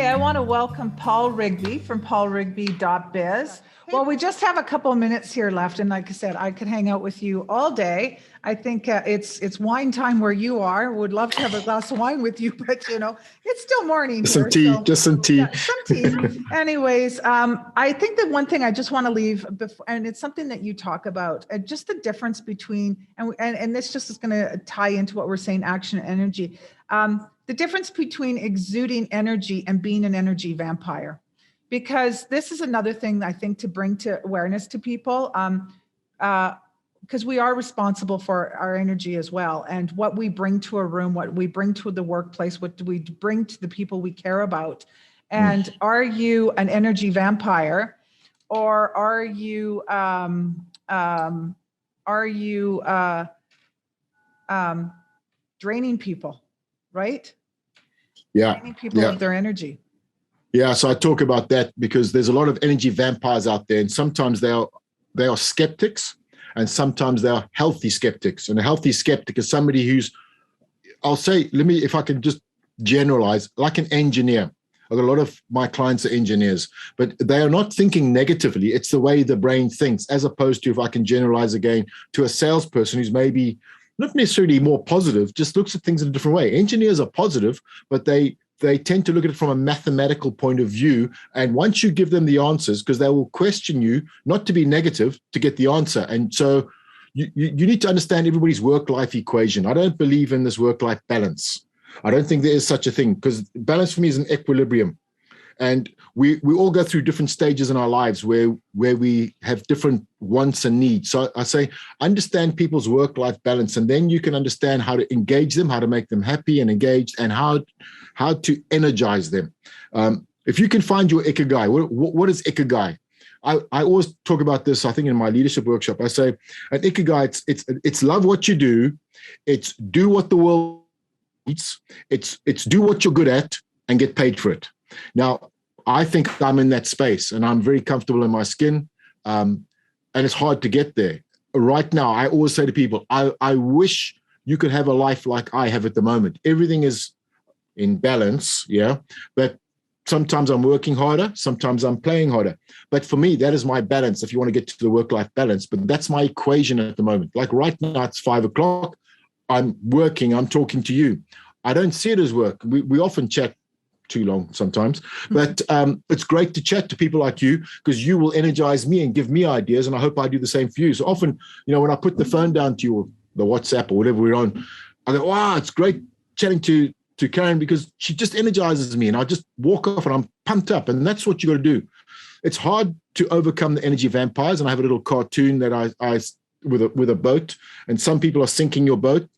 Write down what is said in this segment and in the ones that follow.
I want to welcome Paul Rigby from paulrigby.biz. Well, we just have a couple of minutes here left. And like I said, I could hang out with you all day. I think it's wine time where you are. Would love to have a glass of wine with you, but it's still morning here. Some tea, just some tea. Yeah, some tea. Anyways, I think that one thing I just want to leave before, and it's something that you talk about, just the difference between, and this just is going to tie into what we're saying, action and energy. The difference between exuding energy and being an energy vampire. Because this is another thing I think to bring to awareness to people, because we are responsible for our energy as well. And what we bring to a room, what we bring to the workplace, what do we bring to the people we care about? And are you an energy vampire, or are you draining people, right? Yeah. Draining people of their energy. Yeah, so I talk about that because there's a lot of energy vampires out there, and sometimes they are skeptics, and sometimes they are healthy skeptics. And a healthy skeptic is somebody who's, if I can just generalize, like an engineer. I've got a lot of my clients are engineers, but they are not thinking negatively. It's the way the brain thinks, as opposed to, if I can generalize again, to a salesperson who's maybe not necessarily more positive, just looks at things in a different way. Engineers are positive, but they tend to look at it from a mathematical point of view. And once you give them the answers, because they will question you, not to be negative, to get the answer. And so you need to understand everybody's work-life equation. I don't believe in this work-life balance. I don't think there is such a thing, because balance for me is an equilibrium. And we all go through different stages in our lives where we have different wants and needs. So I say, understand people's work-life balance, and then you can understand how to engage them, how to make them happy and engaged, and how to energize them. If you can find your Ikigai, what is Ikigai? I always talk about this, I think, in my leadership workshop. I say, at Ikigai, it's love what you do, it's do what the world needs, it's do what you're good at and get paid for it. Now, I think I'm in that space, and I'm very comfortable in my skin, and it's hard to get there. Right now, I always say to people, I wish you could have a life like I have at the moment. Everything is in balance, yeah, but sometimes I'm working harder, sometimes I'm playing harder. But for me, that is my balance, if you want to get to the work-life balance. But that's my equation at the moment. Like right now, it's 5 o'clock. I'm working, I'm talking to you. I don't see it as work. We often chat too long sometimes, but it's great to chat to people like you, because you will energize me and give me ideas, and I hope I do the same for you. So often, when I put the phone down to you, or the WhatsApp or whatever we're on, I go, wow, it's great chatting to Karen, because she just energizes me, and I just walk off and I'm pumped up. And that's what you got to do. It's hard to overcome the energy vampires, and I have a little cartoon that I with a boat, and some people are sinking your boat.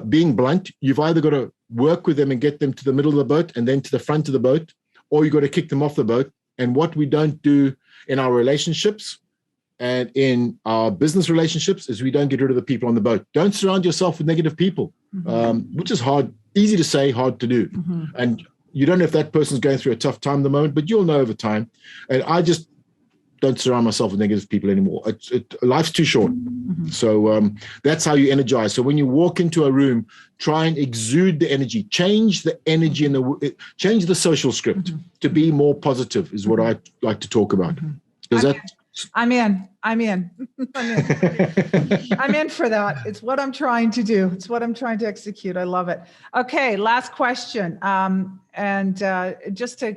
Being blunt, you've either got to work with them and get them to the middle of the boat and then to the front of the boat, or you got to kick them off the boat. And what we don't do in our relationships and in our business relationships is we don't get rid of the people on the boat. Don't surround yourself with negative people, which is hard, easy to say, hard to do. And you don't know if that person's going through a tough time at the moment, but you'll know over time. And I just don't surround myself with negative people anymore. Life's too short. So that's how you energize. So when you walk into a room, try and exude the energy, change the energy and change the social script to be more positive is what I like to talk about. I'm in for that. It's what I'm trying to do. It's what I'm trying to execute. I love it. Okay, last question. Just to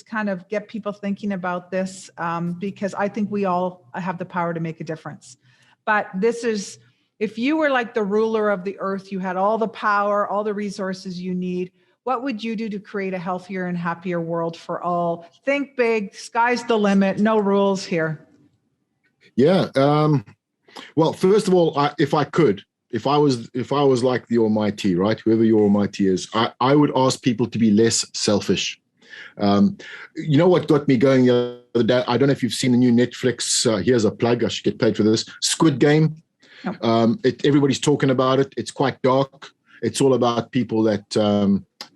kind of get people thinking about this, because I think we all have the power to make a difference. But this is, if you were like the ruler of the earth, you had all the power, all the resources you need, what would you do to create a healthier and happier world for all? Think big, sky's the limit, no rules here. Yeah. Well, first of all, if I was like the Almighty, right, whoever your Almighty is, I would ask people to be less selfish. You know what got me going the other day? I don't know if you've seen the new Netflix. Here's a plug. I should get paid for this. Squid Game. Nope. Everybody's talking about it. It's quite dark. It's all about people that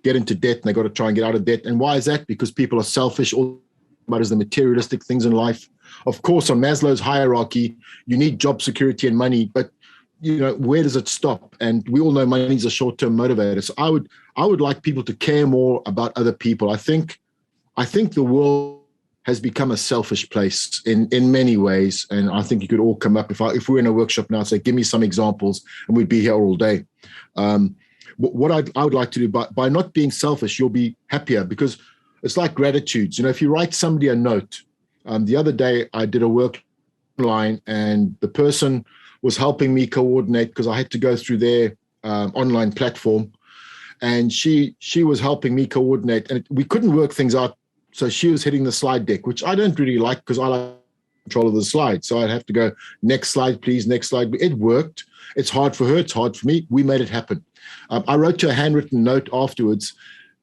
get into debt, and they got to try and get out of debt. And why is that? Because people are selfish. All about is the materialistic things in life. Of course, on Maslow's hierarchy, you need job security and money, but where does it stop? And we all know money is a short-term motivator. So I would like people to care more about other people. I think I think the world has become a selfish place in many ways. And I think you could all come up, if we're in a workshop now, say, give me some examples, and we'd be here all day. What I would like to do, by not being selfish, you'll be happier, because it's like gratitudes. If you write somebody a note, the other day I did a work online, and the person was helping me coordinate because I had to go through their online platform, and she was helping me coordinate, and we couldn't work things out. So she was hitting the slide deck, which I don't really like, because I like control of the slide. So I'd have to go, next slide, please, next slide. It worked. It's hard for her. It's hard for me. We made it happen. I wrote to a handwritten note afterwards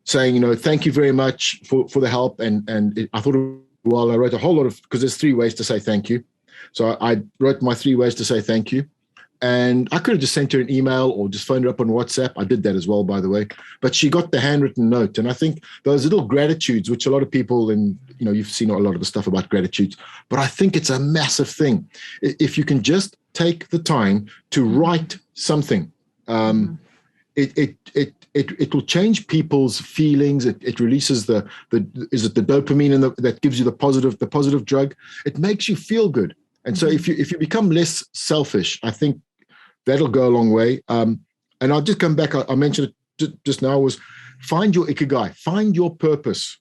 saying, thank you very much for the help. And I thought, well, I wrote a whole lot because there's 3 ways to say thank you. So I wrote my 3 ways to say thank you. And I could have just sent her an email or just phoned her up on WhatsApp. I did that as well, by the way. But she got the handwritten note. And I think those little gratitudes, which a lot of people, and you've seen a lot of the stuff about gratitudes, but I think it's a massive thing. If you can just take the time to write something, it will change people's feelings. It releases the dopamine that gives you the positive drug. It makes you feel good. And so if you become less selfish, I think that'll go a long way. And I'll just come back. I mentioned it just now, was find your Ikigai, find your purpose.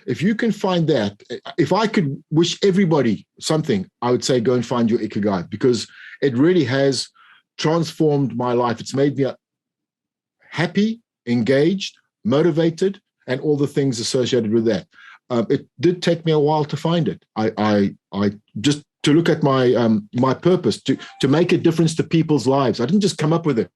If you can find that, if I could wish everybody something, I would say go and find your Ikigai, because it really has transformed my life. It's made me happy, engaged, motivated, and all the things associated with that. It did take me a while to find it. I just to look at my purpose, to make a difference to people's lives. I didn't just come up with it.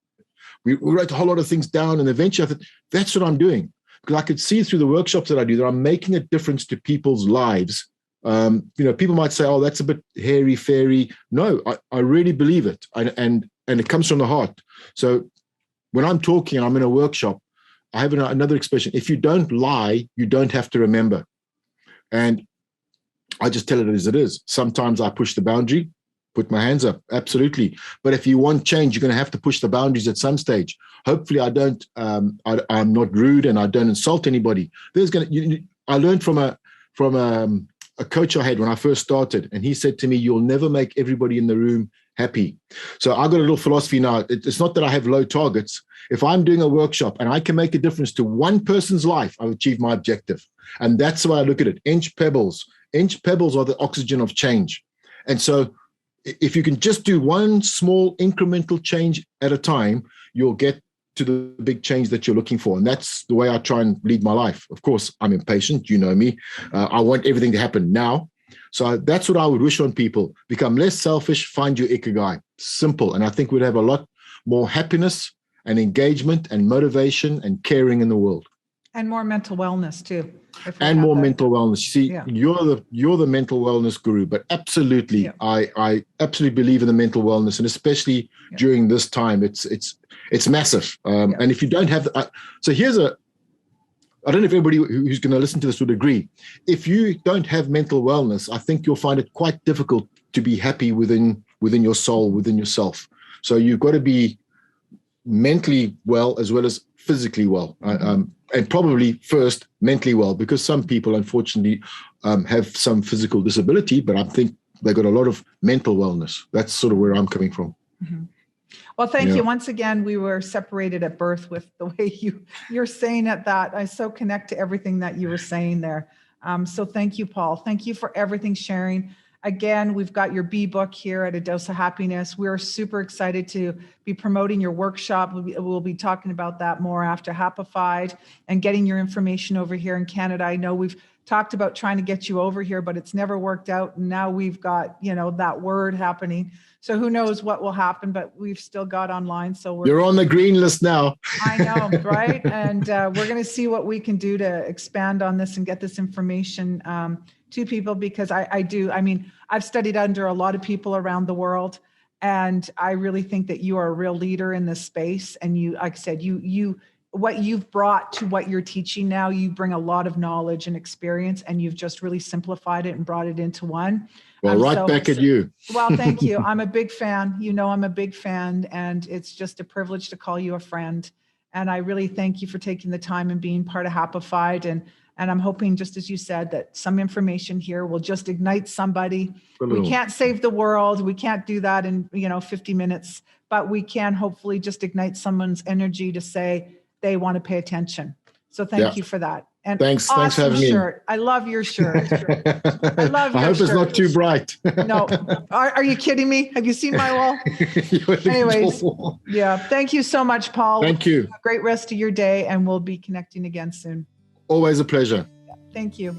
We wrote a whole lot of things down, and eventually I thought, that's what I'm doing. Because I could see through the workshops that I do that I'm making a difference to people's lives. People might say, oh, that's a bit hairy-fairy. No, I really believe it. And it comes from the heart. So when I'm talking and I'm in a workshop, I have another expression. If you don't lie, you don't have to remember. And I just tell it as it is. Sometimes I push the boundary, put my hands up, absolutely. But if you want change, you're going to have to push the boundaries at some stage. Hopefully I don't, I'm not rude and I don't insult anybody. I learned from a coach I had when I first started, and he said to me, you'll never make everybody in the room happy. So I've got a little philosophy now. It's not that I have low targets. If I'm doing a workshop and I can make a difference to one person's life, I've achieved my objective. And that's the way I look at it. Inch pebbles are the oxygen of change. And so if you can just do one small incremental change at a time, you'll get to the big change that you're looking for. And that's the way I try and lead my life. Of course, I'm impatient. You know me. I want everything to happen now. So that's what I would wish on people. Become less selfish, find your Ikigai. Simple. And I think we'd have a lot more happiness and engagement and motivation and caring in the world. And more mental wellness too. And more mental wellness. You see, you're the mental wellness guru, but absolutely, I absolutely believe in the mental wellness, and especially during this time, it's massive. And if you don't have, so I don't know if everybody who's going to listen to this would agree. If you don't have mental wellness, I think you'll find it quite difficult to be happy within your soul, within yourself. So you've got to be mentally well as well as physically well. And probably first mentally well, because some people unfortunately have some physical disability, but I think they got a lot of mental wellness. That's sort of where I'm coming from. Mm-hmm. Well, thank you. Once again, we were separated at birth with the way you're saying it, that I so connect to everything that you were saying there. So thank you, Paul. Thank you for everything sharing. Again, we've got your B-book here at A Dose of Happiness. We're super excited to be promoting your workshop. We'll be talking about that more after Happified and getting your information over here in Canada. I know we've talked about trying to get you over here, but it's never worked out. And now we've got, that word happening. So who knows what will happen, but we've still got online. So you're on the green list now. I know, right? And we're going to see what we can do to expand on this and get this information to people, because I've studied under a lot of people around the world, and I really think that you are a real leader in this space. And you, like I said, what you've brought to what you're teaching now, you bring a lot of knowledge and experience, and you've just really simplified it and brought it into one. Well, back at you. Well, thank you. I'm a big fan. I'm a big fan, and it's just a privilege to call you a friend. And I really thank you for taking the time and being part of Happified. And I'm hoping, just as you said, that some information here will just ignite somebody. We can't save the world. We can't do that in 50 minutes, but we can hopefully just ignite someone's energy to say they want to pay attention. So thank you for that. And thanks awesome for having shirt. me. I love your shirt. I love your I hope shirt. it's not too bright. No. Are you kidding me? Have you seen my wall? Anyways, yeah. Thank you so much, Paul. Thank you. Have a great rest of your day, and we'll be connecting again soon. Always a pleasure. Thank you.